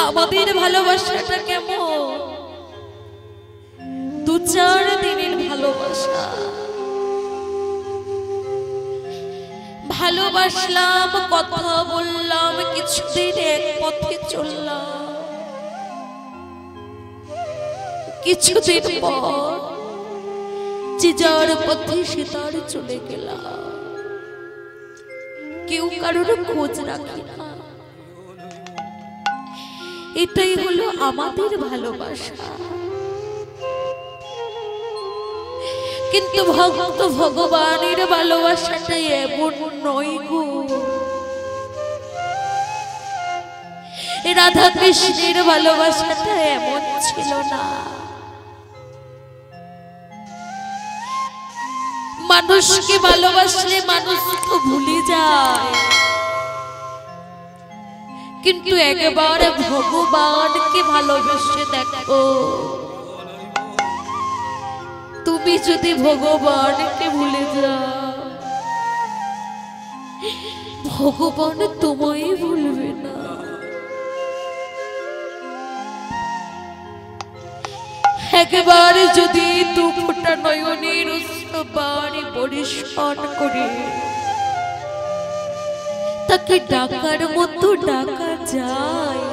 আমাদের ভালোবাসাটা কেমন? 2-4 দিনের ভালোবাসা। ভালোবাসলাম, কথা বললাম, কিছুদিন এক পথে চললাম। কিছুদিন পর যে যার পথে সে তার চলে গেলাম। কেউ কারোর খোঁজ রাখি না। এটাই হলো আমাদের ভালোবাসা। কিন্তু ভক্ত ভগবানের ভালোবাসাটাই এমন নয় গো। রাধা কৃষ্ণের ভালোবাসাটা এমন ছিল না। মানুষকে ভালোবাসলে মানুষ তো ভুলে যায়, কিন্তু একবার ভগবানকে ভালোবেসে দেখো। তুমি যদি ভগবানকে ভুলে যাও, ভগবান তোমায় ভুলবে না। একবার যদি দু ফোঁটা নয়নের বাড়ি পরিষ্কার করে তাকে ডাকার মতো ডাকা যায়,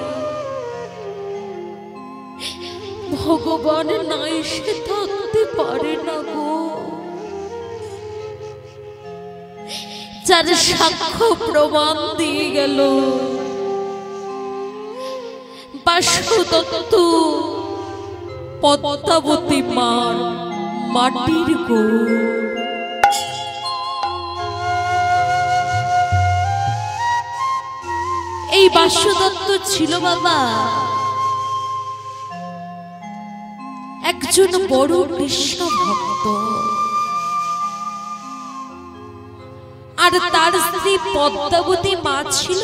ভগবান না এসে থাকতে পারে না গো। যার সাক্ষ্য প্রমাণ দিয়ে গেল বাসুদত্ত পদ্মাবতী মার মাটির গো। এই বাসুদত্ত ছিল বাবা একজন বড় কৃষ্ণ ভক্ত, আর তার স্ত্রী পদ্মাবতী মা ছিল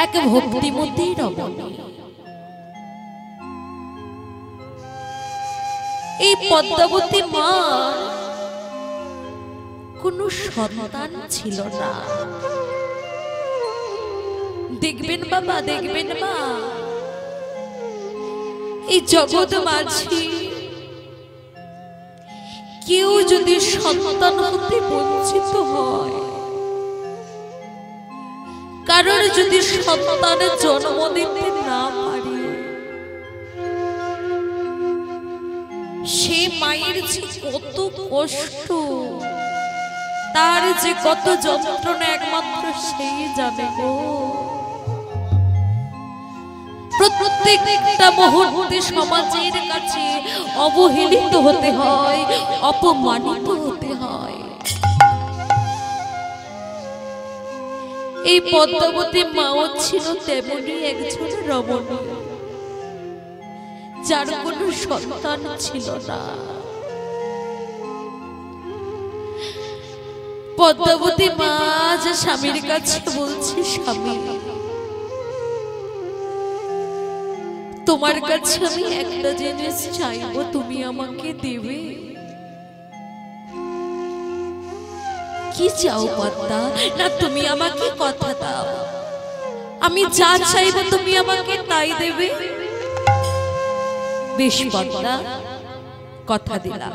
এক ভক্তিমতী রমণী। এই পদ্মাবতী মা কোনো সন্তান ছিল না। দেখবেন বাবা, দেখবেন মা, এই জগৎ মাঝি কেউ যদি সন্তান হতে বঞ্চিত হয়, কারণ যদি সন্তানের জন্ম দিতে না পারে, সে মায়ের যে কত কষ্ট, তার যে কত যন্ত্রণা একমাত্র সেই জানে গো। প্রত্যেকটা মুহূর্তে সমাজের কাছে অবহেলিত হতে হয়, অপমানিত হতে হয়। এই পদ্মাবতী মাও ছিল তেমনি একজন রমণী, যার কোনো সন্তান ছিল না। পদ্মাবতী মা যে স্বামীর কাছে বলছে, স্বামী তোমার কাছে আমি একটা জিনিস চাইবো, তুমি আমাকে দেবে। কি চাও পদ্মা? না তুমি আমাকে কথা দাও, আমি যা চাইবো তুমি আমাকে তাই দেবে। বেশ পদ্মা, কথা দিলাম।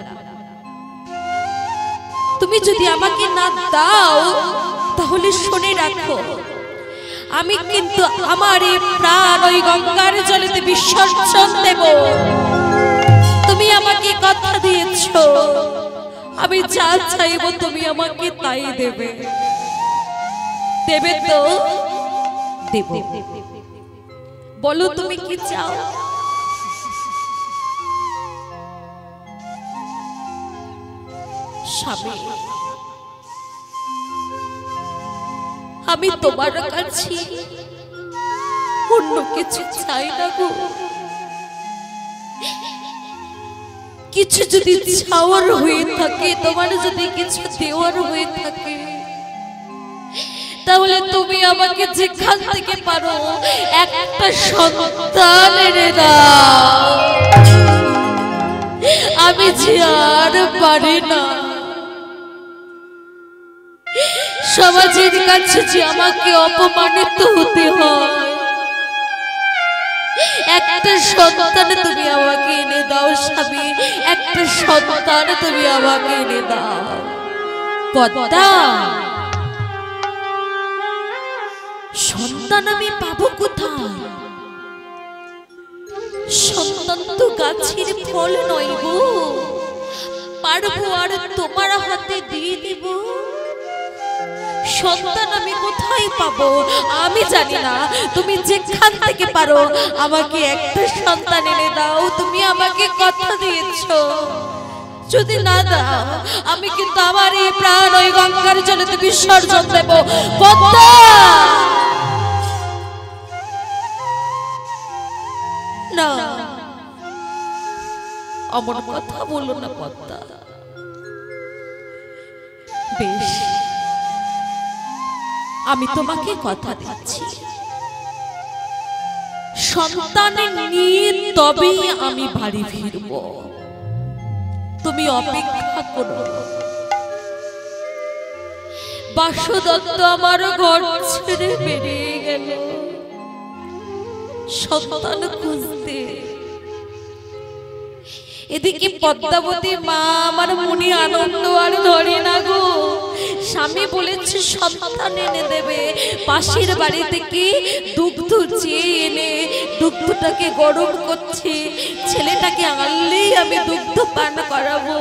তুমি যদি আমাকে না দাও তাহলে শুনে রাখো, আমি কিন্তু আমার এই প্রাণ ওই গঙ্গার জলেতে বিসর্জন দেব। তুমি আমাকে কথা দিয়েছো, আমি যা চাইবো তুমি আমাকে তাই দেবে। দেবে তো? দেব। বলো তুমি কি চাও? স্বামী, আমি তোমার কাছে অন্য কিছু চাই না গো। কিছু যদি চাওয়ার হয়ে থাকে, তোমার যদি কিছু দেওয়ার হয়ে থাকে, তাহলে তুমি আমাকে যেখান থেকে পারো একটা সন্তান এনে দাও। আমি যে আর পারি না, সমাজের কাছে যে আমাকে অপমানিত হতে হয়, একটা সন্তান তুমি আমাকে এনে দাও স্বামী, একটা সন্তান তুমি আমাকে এনে দাও। পদ্মা, সন্তান আমি পাবো কোথায়? সন্তান তো গাছের ফল নয় গো, পারবো আর তোমার হাতে দিয়ে দিব? সন্তান আমি কোথায় পাবো? আমি জানি না, তুমি যেখান থেকে পারো আমাকে একটা সন্তান এনে দাও। তুমি আমাকে কথা দিয়েছো, যদি না দাও আমি কিন্তু আমার এই প্রাণ ওই গঙ্গার জলেতে বিসর্জন দেব। পদ্মা, না, অমন কথা বলো না পদ্মা। বেশ, আমি তোমাকে কথা দিচ্ছি, সন্তান নিয়ে তবেই আমি বাড়ি ফিরব। তুমি অপেক্ষা করো। বাসুদত্ত আমার ঘর ছেড়ে বেরিয়ে গেল সন্তান খুঁজতে। এদিকে পদ্মাবতী মা আমার মনে আনন্দ আর ধরে না গো। স্বামী বলেছে সন্তান এনে দেবে, পাশের বাড়ি থেকে দুগ্ধ চেয়ে এনে দুগ্ধটাকে গরম করছে, ছেলেটাকে আনলেই আমি দুগ্ধ পান করাবো।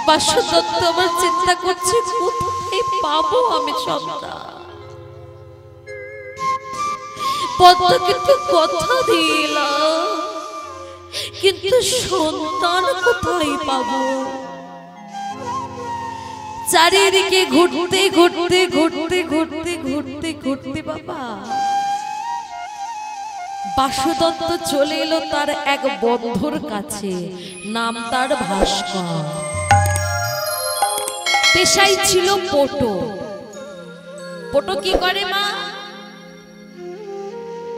বাসুদত্ত আমার চিন্তা করছে কোথায় পাবো আমি সন্তান। পদ্মাকে তো কথা দিলাম, কিন্তু সন্তান কোথায় পাবো? চারিদিকে ঘুরতে ঘুরতে ঘুরতে ঘুরতে ঘুরতে ঘুরতে বাবা বাসুদত্ত চলে এলো তার এক বন্ধুর কাছে, নাম তার ভাস্কর। পেশায় ছিল পটো। পটো কি করে মা?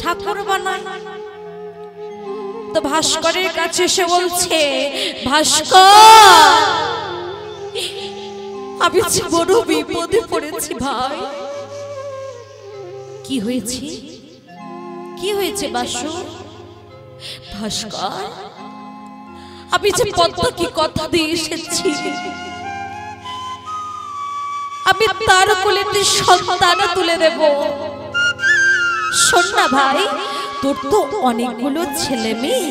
ঠাকুর বানায়। তো ভাস্করের কাছে এসে বলছে, ভাস্কর আমি বড় বিপদে পড়েছি ভাই। কি হয়েছে? কি হয়েছে বাসু? ভাস্কর, আমি যে পদ্মাকে কথা দিয়ে এসেছি, আমি তার কোলেতে সন্তান তুলে দেব। শোন না ভাই, তোর তো অনেকগুলো ছেলে মেয়ে,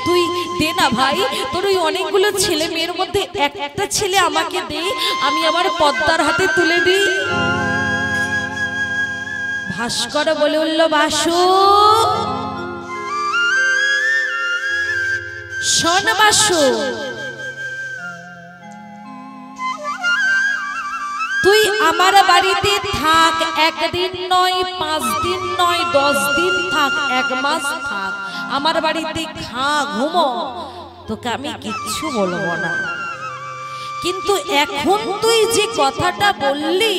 তুই দে না ভাই, তোর ওই অনেকগুলো ছেলে মেয়ের মধ্যে একটা ছেলে আমাকে দে, আমি আমার পদ্মার হাতে তুলে দিই। ভাস্কর বলে উঠল, বাসু শোন বাসু, তুই আমার বাড়িতে থাক, একদিন নয়, 5 দিন নয়, 10 দিন থাক, 1 মাস থাক, আমার বাড়িতে খা, ঘুমো, তোকে আমি কিচ্ছু বলবো না। কিন্তু এখন তুই যে কথাটা বললি,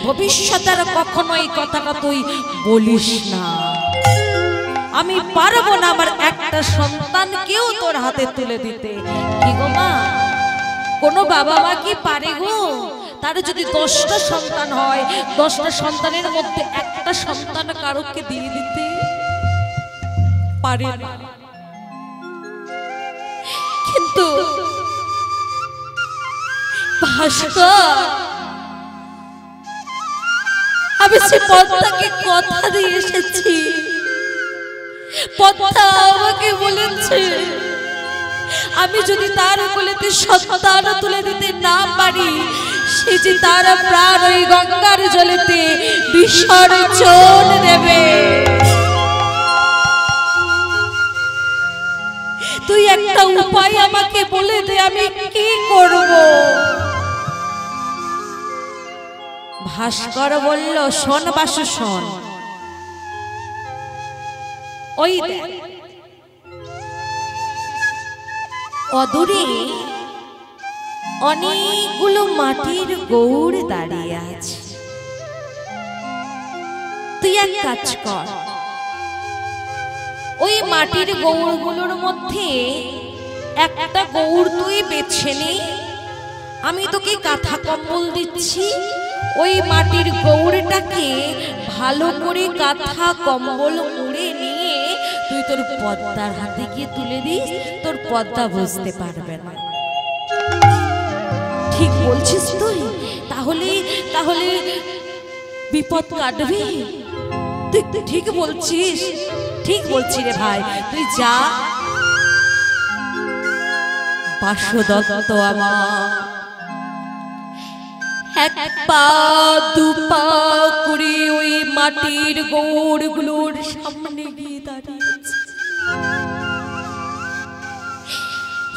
ভবিষ্যতে আর কখনো এই কথাটা তুই বলিস না। আমি পারবো না আমার একটা সন্তানকেও তোর হাতে তুলে দিতে। কি গো মা, কোনো বাবা মা কি পারে গো? তার যদি 10টা সন্তান হয়, 10টা সন্তানের মধ্যে একটা সন্তান কারোকে দিয়ে দিতে পারে না। কিন্তু ভাস্কর, আমি সে পদ্মাকে কথা দিয়ে এসেছি। পদ্মা আমাকে বলেছে আমি যদি তার কোলেতে সন্তান তুলে দিতে না পারি, সে যে তার প্রাণ ওই গঙ্গার জলেতে বিসর্জন দেবে। তুই একটা উপায় আমাকে বলে দে, আমি কি করব? ভাস্কর বলল, শোন বাসু শোন, ওই অদূরে অনেকগুলো মাটির গৌড় দাঁড়িয়ে আছে। তুই এক কাজ কর, ওই মাটির গৌড়গুলোর মধ্যে একটা গৌড় তুই বেছে নে, আমি তোকে কাঁথা কম্বল দিচ্ছি, ওই মাটির গৌরটাকে ভালো করে কাঁথা কম্বল মুড়ে নিয়ে তুই তোর পদ্মার হাতে গিয়ে তুলে দিস, তোর পদ্মা বুঝতে পারবে না। ঠিক বলছিস তুই? তাহলে তাহলে বিপদ কাটবে। তুই ঠিক বলছিস, ঠিক বলছি রে ভাই, তুই যা। বাসুদত্ত আমার এক পা দু পা করে ওই মাটির গৌরগুলোর সামনে গিয়ে দাঁড়িয়েছে।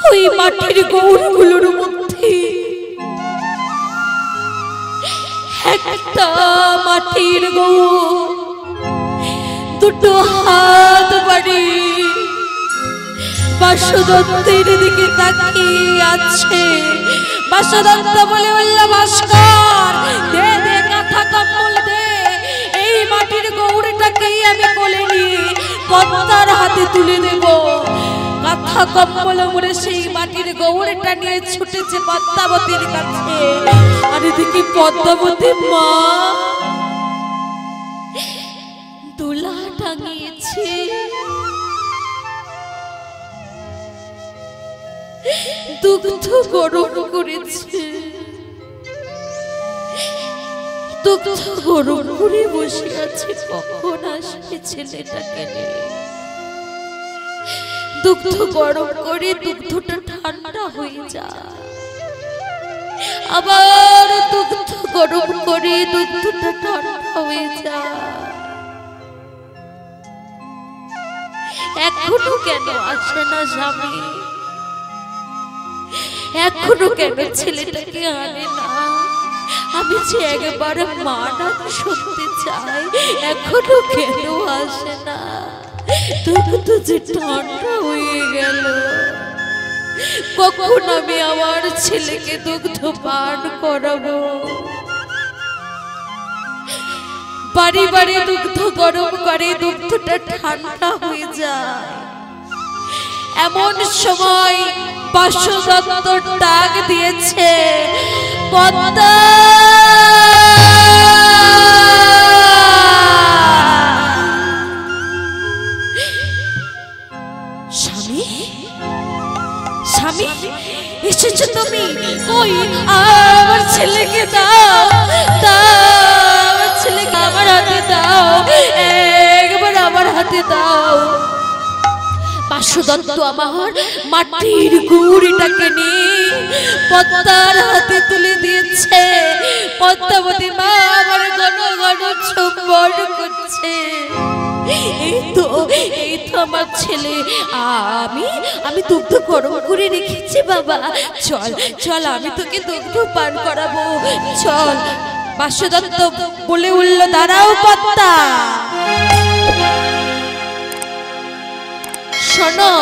ওই মাটির গৌরগুলোর মধ্যে একটা মাটির গৌর দুটো হাত বাড়ি বাসুদত্তের দিকে তাকিয়ে আছে। বাসুদত্ত বলে বলল, ভাস্কর দে দে, কাঁথা কম্বল দে, এই মাটির গৌরটাকেই আমি কোলে নিয়ে পদ্মার হাতে তুলে দেব। কাঁথা কম্বল মুড়ে সেই মাটির গৌরটা নিয়ে ছুটেছে পদ্মাবতীর কাছে। আর এদিকে পদ্মাবতী মা দোলা টাঙিয়েছে, দুগ্ধ গরম করেছে, দুগ্ধ গরম করে বসে আছে, কখন আসবে ছেলেটাকে নিয়ে। দুগ্ধ গরম করে দুগ্ধটা ঠান্ডা হয়ে যায়, আবার দুগ্ধ গরম করে দুগ্ধটা ঠান্ডা হয়ে যায়। এখনো কেন আসে না স্বামী? এখনো কেন ছেলেটাকে আনে না? আমি যে একবার মা ডাক শুনতে চাই, এখনো কেন আসে না? দুগ্ধ যে ঠান্ডা হয়ে গেল, কখন আমি আমার ছেলেকে দুগ্ধ পান করাবো? বাড়ি বাড়ি দুগ্ধ গরম করে দুগ্ধটা ঠান্ডা হয়ে যায়। এমন সময় বাসুদত্ত ডাক দিয়েছে, পদ্মা স্বামী, স্বামী এসেছো তুমি? ওই আমার ছেলেকে দাও, দাও ছেলেকে আমার হাতে দাও, একবার আমার হাতে দাও। বাসুদত্ত আমার মাটির গৌরটাকে নিয়ে পদ্মার হাতে তুলে দিয়েছে। পদ্মাবতী মা আমার ঘন ঘন চুম্বন করছে। এই তো আমার ছেলে, আমি দুগ্ধ গরম করে রেখেছি বাবা, চল চল আমি তোকে দুগ্ধ পান করাবো, চল। বাসুদত্ত বলে উঠল, দাঁড়াও পদ্মা, শোনো,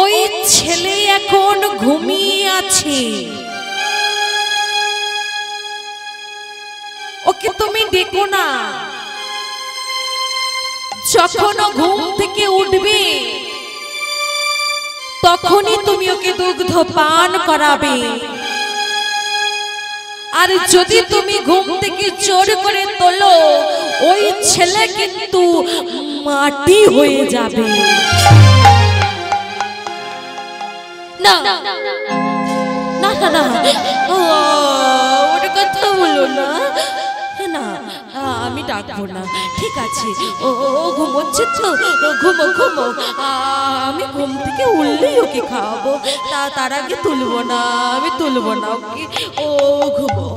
ওই ছেলে এখন ঘুমিয়ে আছে, ওকে তুমি ডেকো না। যখন ঘুম থেকে উঠবে তখনই তুমি ওকে দুগ্ধ পান করাবে। আর যদি তুমি ঘুম থেকে জোর করে তোলো, ওই ছেলে কিন্তু মাটি হয়ে যাবে। না না না না, ওর কথা বলো না, না আমি ডাকবো না, ঠিক আছে, ও ঘুমোচ্ছে তো, ঘুমো ঘুমো, আমি ঘুম থেকে উঠলেই ওকে খাওয়াবো, তার আগে তুলবো না, আমি তুলবো না ওকে, ও ঘুমো।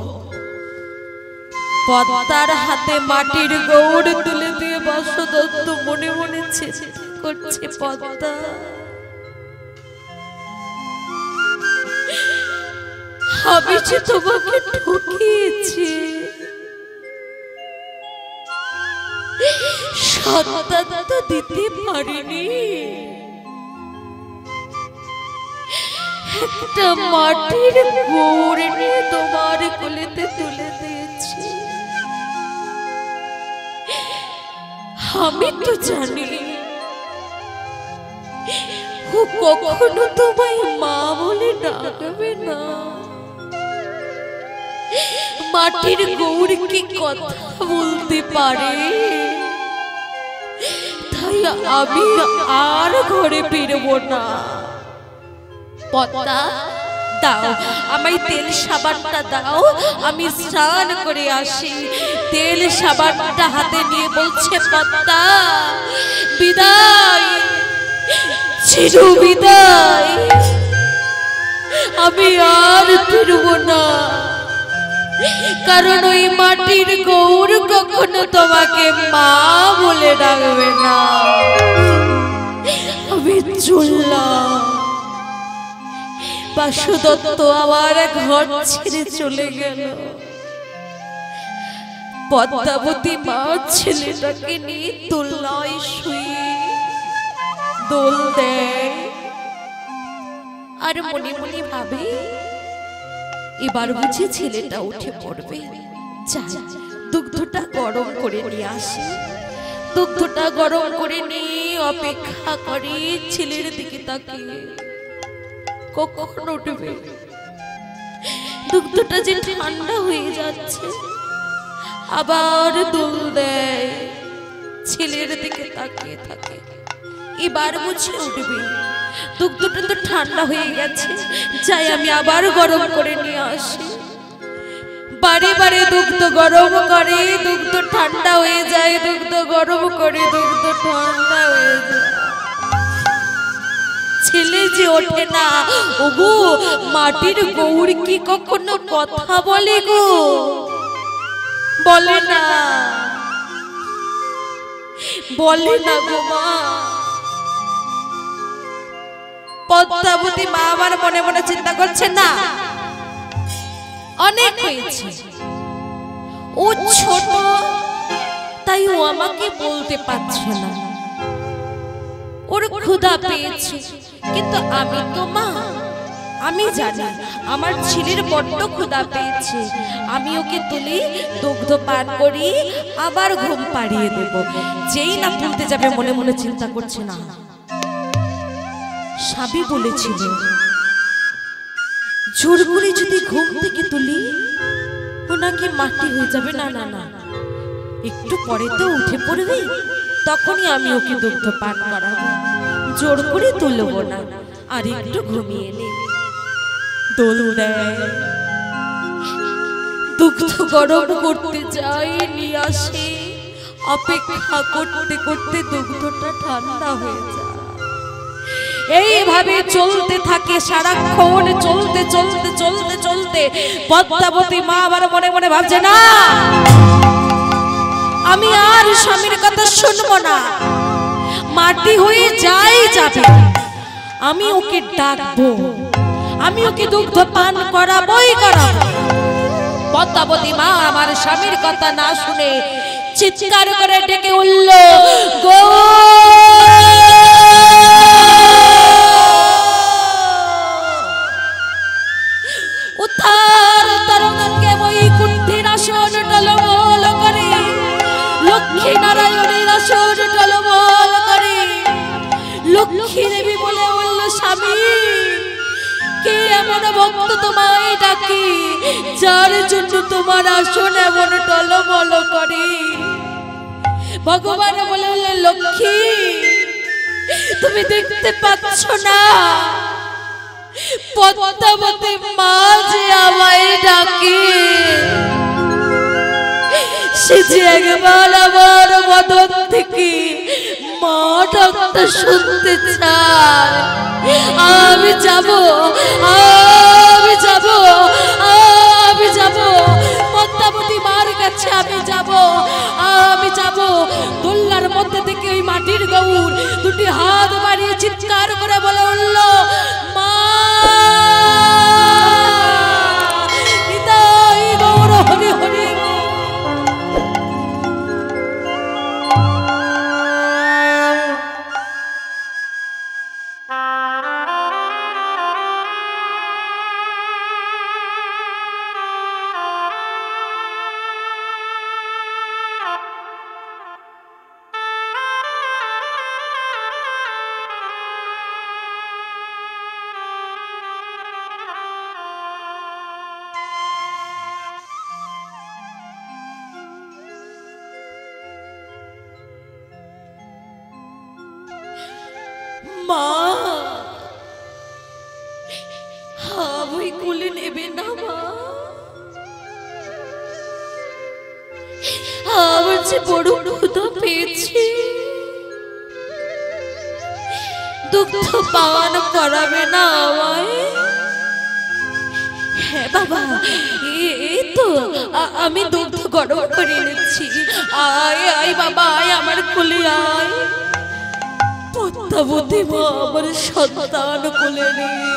পদ্মার হাতে মাটির গৌর তুলে দিয়ে বাসুদত্ত মনে মনে চিন্তা করছে, পদ্মা আমি যে তোমাকে ঠকিয়েছি, সন্তান তো দিতে পারিনি, একটা মাটির গৌর নিয়ে তোমার কোলেতে তুলে দিয়েছি। আমি তো জানি ও কখনো তোমায় মা বলে ডাকবে না। মাটির গৌর কি কথা বলতে পারে? তাই আমি আর ঘরে ফিরবো না। পদ্মা দাও, আমায় তেল সাবানটা দাও, আমি স্নান করে আসি। তেল সাবানটা হাতে নিয়ে বলছে পদ্মা বিদায়, চির বিদায়, আমি আর ফিরবো না। কারণ ওই মাটির গৌর কখনো তোমাকে মা বলে ডাকবে না। আমি চললাম। বাসুদত্ত আমার ঘর ছেড়ে চলে গেল। পদ্মাবতী মা ছেলেটাকে নিয়ে দোলনায় শুয়ে দোল দেয় আর মনে মনে ভাবে এবার বুঝি ছেলেটা উঠে পড়বে। দুগ্ধটা গরম করে নিয়ে আসে। দুগ্ধটা গরম করে নিয়ে অপেক্ষা করে ছেলের দিকে তাকিয়ে কখন উঠবে। দুগ্ধটা যে ঠান্ডা হয়ে যাচ্ছে, আবার দোল দেয়, ছেলের দিকে তাকিয়ে থাকে। এবার বুঝে উঠবে। দুগ্ধটা তো ঠান্ডা হয়ে গেছে, যাই আমি আবার গরম করে নিয়ে আসি। বারে বারে দুগ্ধ গরম করে, দুগ্ধ ঠান্ডা হয়ে যায়, দুগ্ধ গরম করে, দুগ্ধ ঠান্ডা হয়ে যায়। ছেলে যে ওঠে না। ওগো, মাটির গৌর কি কখনো কথা বলে গো? বলে না, বলে না গো মা। পদ্মাবতী মা আমার মনে মনে চিন্তা করছে, না অনেক হয়েছে, ও ছোট তাই ও আমাকে বলতে পারছে না, ওর ক্ষুধা পেয়েছে। কিন্তু আমি তো মা, আমি জানি আমার ছেলের বড্ড ক্ষুধা পেয়েছে। আমি ওকে তুলি, দুগ্ধ পান করি, আবার ঘুম পাড়িয়ে দেব। যেই না তুলতে যাবে মনে মনে চিন্তা করছে, না সাবি বলেছিল জোর করে যদি ঘুম থেকে তুলি ও নাকি মাটি হয়ে যাবে। না না না, একটু পরে তো উঠে পড়বে, তখনই আমি ওকে দুগ্ধ পান করাবো। জোর করে তুলবো না, আর একটু ঘুমিয়ে নে। দোল দেয়, দুগ্ধ গরম করতে যাই, নিয়ে আসে। অপেক্ষা করতে করতে দুগ্ধটা ঠান্ডা হয়ে যায়। এইভাবে চলতে থাকে সারাক্ষণ, চলতে চলতে চলতে চলতে পদ্মাবতী মা আবার মনে মনে ভাবছে, না আমি আর স্বামীর কথা শুনবো না। মাটি হয়ে যাই যাবে, আমি ওকে ডাকবো, আমি ওকে দুগ্ধ পান করাবোই করাবো। পদ্মাবতী মা আমার স্বামীর কথা না শুনে চিৎকার করে ডেকে উঠল, গো উত্থার তরঙ্গে বৈকুণ্ঠের আসন টলমল করে, লক্ষ্মী নারায়ণের আসন টলমল করে। লক্ষ্মী দেবী বলে বলল, স্বামী কে এমন ভক্ত তোমায় ডাকে, যার জন্য তোমার আসন এমন টলমল করে? ভগবান বলে বলল, লক্ষ্মী তুমি দেখতে পাচ্ছ না পদ্মাবতী মা যে আমায় ডাকে? সে যে একবার আমার মদন থেকে মা ডাকতে শুনতে চায়। আমি যাব, আমি যাব, আমি যাব পদ্মাবতী মার কাছে, আমি যাব, আমি যাব। দোলনার মধ্যে থেকে ওই মাটির গৌর দুটি হাত বাড়িয়ে চিৎকার করে বলে উঠল, মা গৌর হরি হরি। মা আমায় কোলে নেবে না মা? আমার যে বড় ক্ষুধা পেয়েছে, দুগ্ধ পান করাবে না আমায়? হ্যাঁ বাবা, এই তো আমি দুগ্ধ গরম করে নিচ্ছি। আয় আয় বাবা, আয় আমার কোলে আয়। পদ্মাবতী মা আমার সন্তান কোলে নিয়ে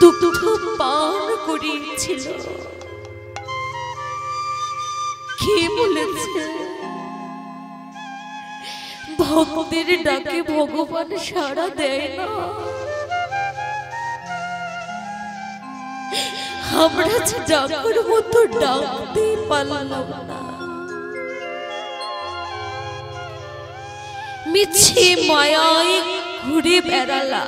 দুগ্ধ পান করিয়েছিল। কে বলেছে ভক্তের ডাকে ভগবান সাড়া দেয় না? আমরা যে ডাকার মতো ডাকতে পারলাম না। মিছে মায়ায় ঘুরে বেড়ালা,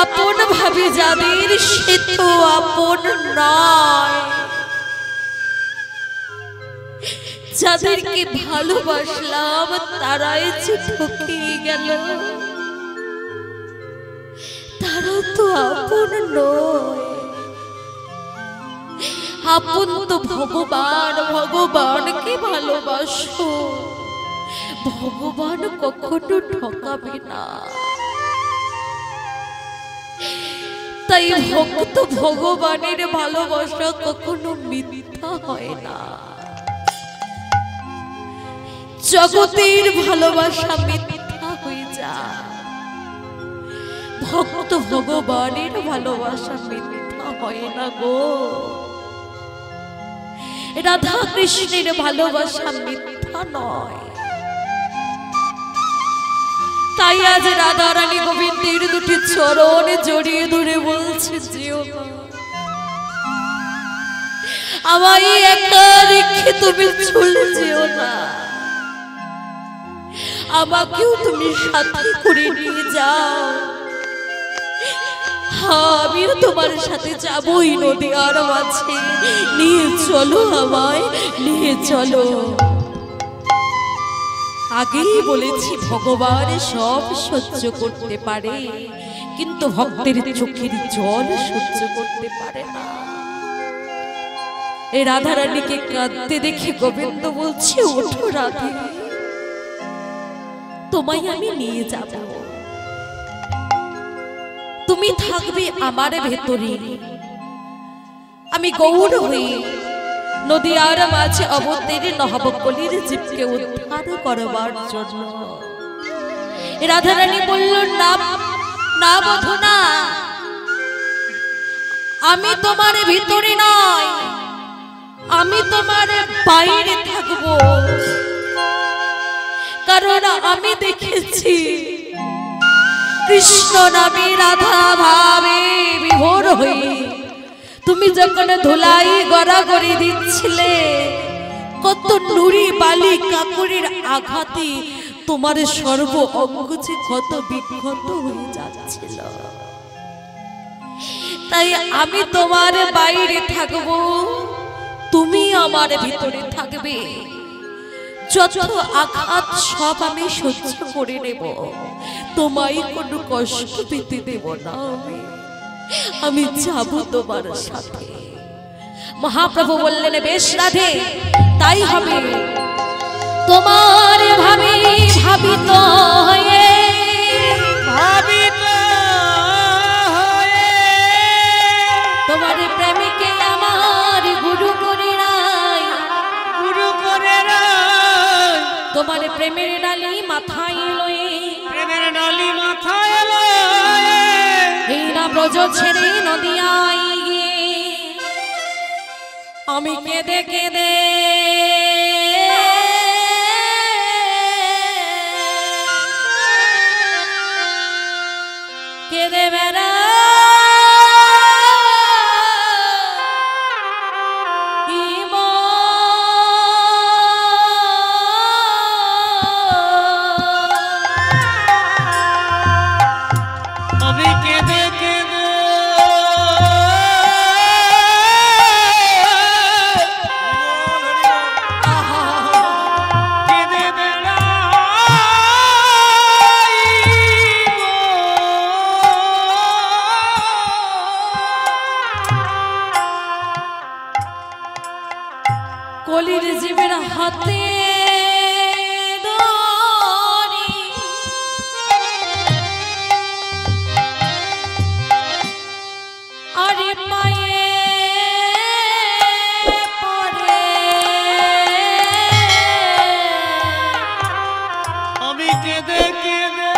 আপন ভাবে যাদের সে তো আপন নয়। যাদেরকে ভালোবাসলাম তারাই যে ঠকিয়ে গেল, তারা তো আপন নয়। আপন তো ভগবান, ভগবানকে ভালোবাসো। ভগবান কখনো ঠকাবে না। তাই ভক্ত ভগবানের ভালোবাসা কখনো মিথ্যা হয় না। জগতের ভালোবাসা মিথ্যা হয়ে যায়, ভক্ত ভগবানের ভালোবাসা মিথ্যা হয় না গো। রাধা কৃষ্ণের ভালোবাসা মিথ্যা নয়। তাই আজ রাধা রানী গোবিন্দের দুটি চরণ জড়িয়ে ধরে বলছে, যেও না, আমায় একা রেখে তুমি চলে যেও না। আমাকেও তুমি সাথে করে নিয়ে যাও। আমিও তোমার সাথে যাবই নদীয়ার মাঝে। নিয়ে চলো আমায়, নিয়ে চলো। আগেই বলেছি ভগবান সব সহ্য করতে পারে, কিন্তু ভক্তের চোখের জল সহ্য করতে পারে না। এই রাধারানীকে কাঁদতে দেখে গোবিন্দ বলছে, ওঠো রাধে, তোমায় আমি নিয়ে যাব। তুমি থাকবে আমার ভেতরে। আমি গৌর হয়ে নদীয়ার মাঝে অবতীর্ণ হব কলির জীবকে উদ্ধার করবার জন্য। রাধারানী বলল, না না বধূ না, আমি তোমার ভিতরে নয়, আমি তোমার বাইরে থাকবো। কারণ আমি দেখেছি কৃষ্ণ নামে রাধা ভাবে বিভোর হয়ে তুমি যখন ধুলাই গড়াগড়ি দিচ্ছিলে, কত নুড়ি বালি কাপড়ের আঘাতে তোমার সর্ব অঙ্গ যে কত বিক্ষত হয়ে যাচ্ছিল। তাই আমি তোমার বাইরে থাকবো, তুমি আমার ভিতরে থাকবে। যত আঘাত সব আমি সহ্য করে নেব, তোমায় কোনো কষ্ট পেতে দেব না। আমি যাব তোমার সাথে। মহাপ্রভু বললেন, বেশ রাধে, তাই হবে। তোমার ভাবে ভাবিত হয়ে, ভাবিত হয়ে তোমার প্রেমিকে আমার গুরু করে নাই, গুরু করে নাই। তোমার প্রেমের ডালি মাথায় লয়ে, প্রেমের ডালি মাথায় লয়ে এই না ব্রজ ছেড়ে নদিয়ায় গিয়ে আমি কেঁদে কেঁদে কেঁদে বেড়া কলির জীবের হাতে ধরি আরে পায়ে পড়ে আমি কেঁদে কেঁদে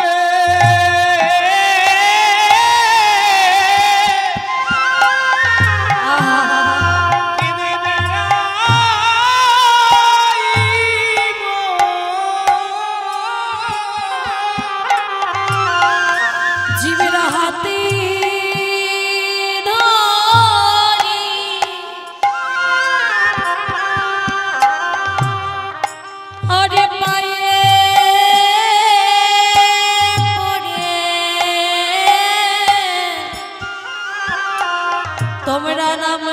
জীবের হাতে ধরি আরে পায়ে পড়ে তোমরা নাম